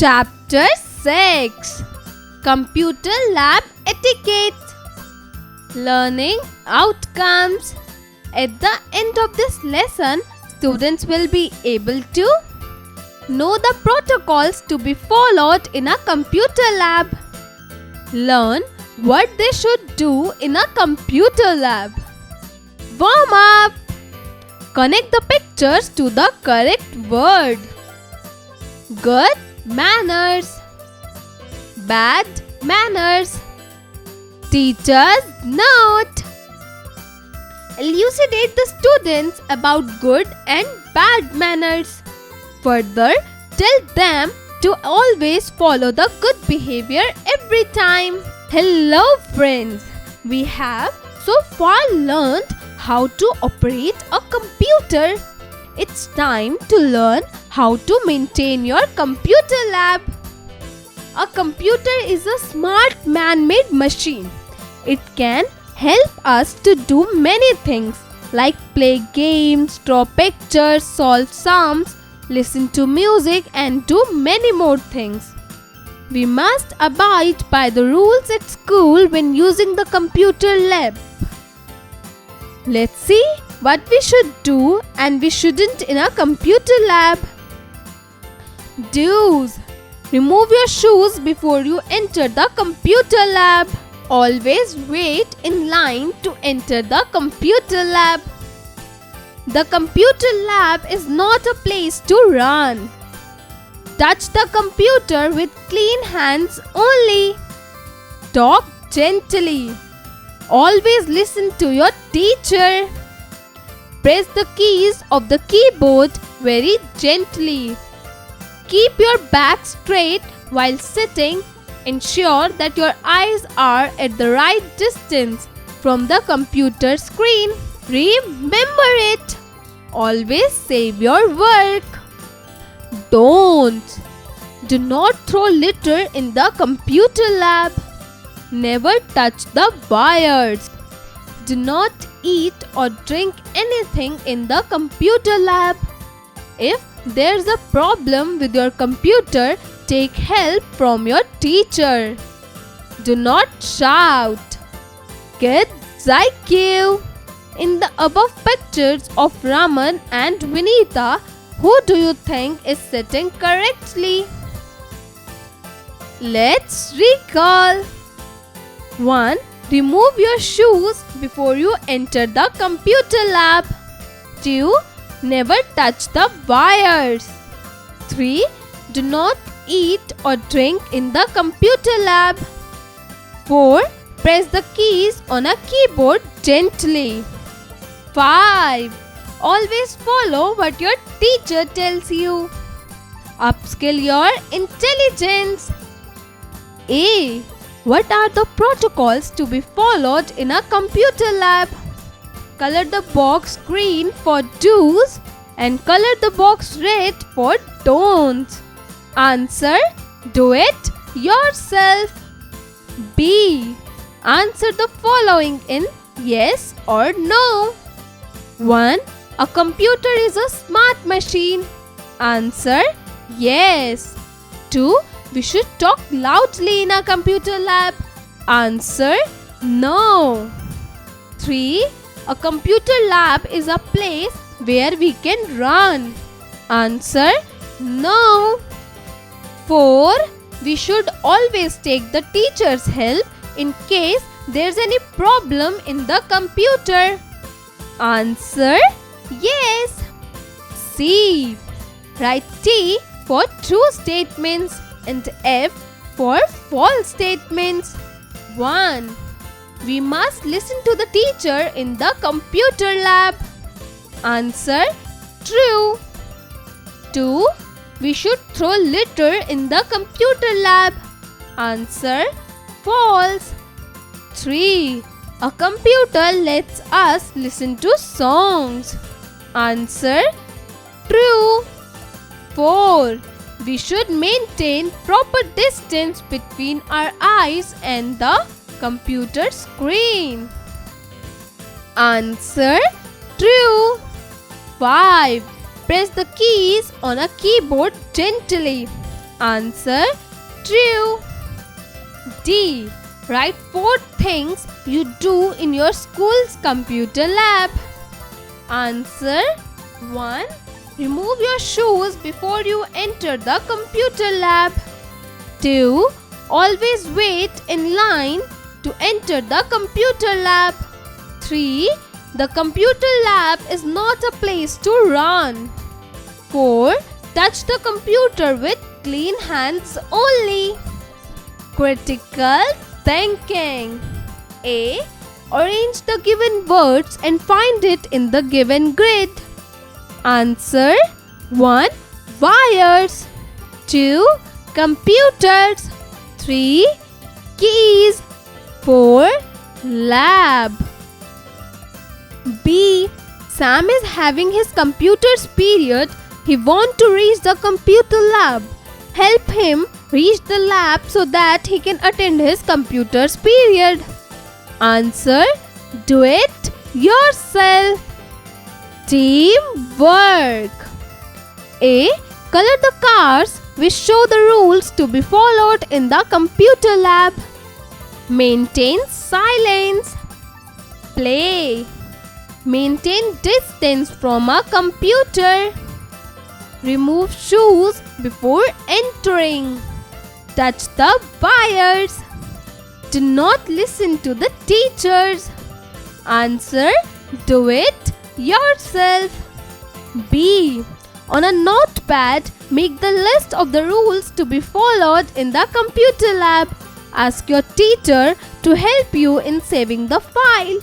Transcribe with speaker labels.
Speaker 1: Chapter 6 Computer Lab Etiquettes. Learning Outcomes. At the end of this lesson, students will be able to know the protocols to be followed in a computer lab. Learn what they should do in a computer lab. Warm up. Connect the pictures to the correct word. Good manners. Bad manners. Teacher's note. Elucidate the students about good and bad manners. Further, tell them to always follow the good behavior every time. Hello friends, we have so far learned how to operate a computer. It's time to learn how to maintain your computer lab. A computer is a smart man-made machine. It can help us to do many things like play games, draw pictures, solve sums, listen to music and do many more things. We must abide by the rules at school when using the computer lab. Let's see what we should do and we shouldn't in a computer lab. Do's. Remove your shoes before you enter the computer lab. Always wait in line to enter the computer lab. The computer lab is not a place to run. Touch the computer with clean hands only. Talk gently. Always listen to your teacher. Press the keys of the keyboard very gently. Keep your back straight while sitting. Ensure that your eyes are at the right distance from the computer screen. Remember it. Always save your work. Do not throw litter in the computer lab. Never touch the wires. Do not eat or drink anything in the computer lab. If there's a problem with your computer, take help from your teacher. Do not shout. Kids IQ. In the above pictures of Raman and Vinita, who do you think is sitting correctly? Let's recall. 1. Remove your shoes before you enter the computer lab. 2. Never touch the wires. 3. Do not eat or drink in the computer lab. 4. Press the keys on a keyboard gently. 5. Always follow what your teacher tells you. Upskill your intelligence. A. What are the protocols to be followed in a computer lab? Color the box green for do's and color the box red for don'ts. Answer: do it yourself. B. Answer the following in yes or no. 1. A computer is a smart machine. Answer: yes. 2. We should talk loudly in a computer lab. Answer: no. 3. A computer lab is a place where we can run. Answer: no. 4. We should always take the teacher's help in case there's any problem in the computer. Answer: yes. C. Write T for true statements and F for false statements. 1. We must listen to the teacher in the computer lab. Answer: true. 2. We should throw litter in the computer lab. Answer: false. 3. A computer lets us listen to songs. Answer: true. 4. We should maintain proper distance between our eyes and the computer screen. Answer: true. 5. Press the keys on a keyboard gently. Answer: true. D. Write 4 things you do in your school's computer lab. Answer: 1. Remove your shoes before you enter the computer lab. 2. Always wait in line to enter the computer lab. 3. The computer lab is not a place to run. 4. Touch the computer with clean hands only. Critical thinking. A. Arrange the given words and find it in the given grid. Answer: 1. Wires. 2. Computers. 3. Keys. 4. Lab. B. Sam is having his computer's period. He wants to reach the computer lab. Help him reach the lab so that he can attend his computer's period. Answer: do it yourself. Teamwork. A. Color the cars which show the rules to be followed in the computer lab. Maintain silence. Play. Maintain distance from a computer. Remove shoes before entering. Touch the wires. Do not listen to the teachers. Answer: do it yourself. B. On a notepad, make the list of the rules to be followed in the computer lab. Ask your teacher to help you in saving the file.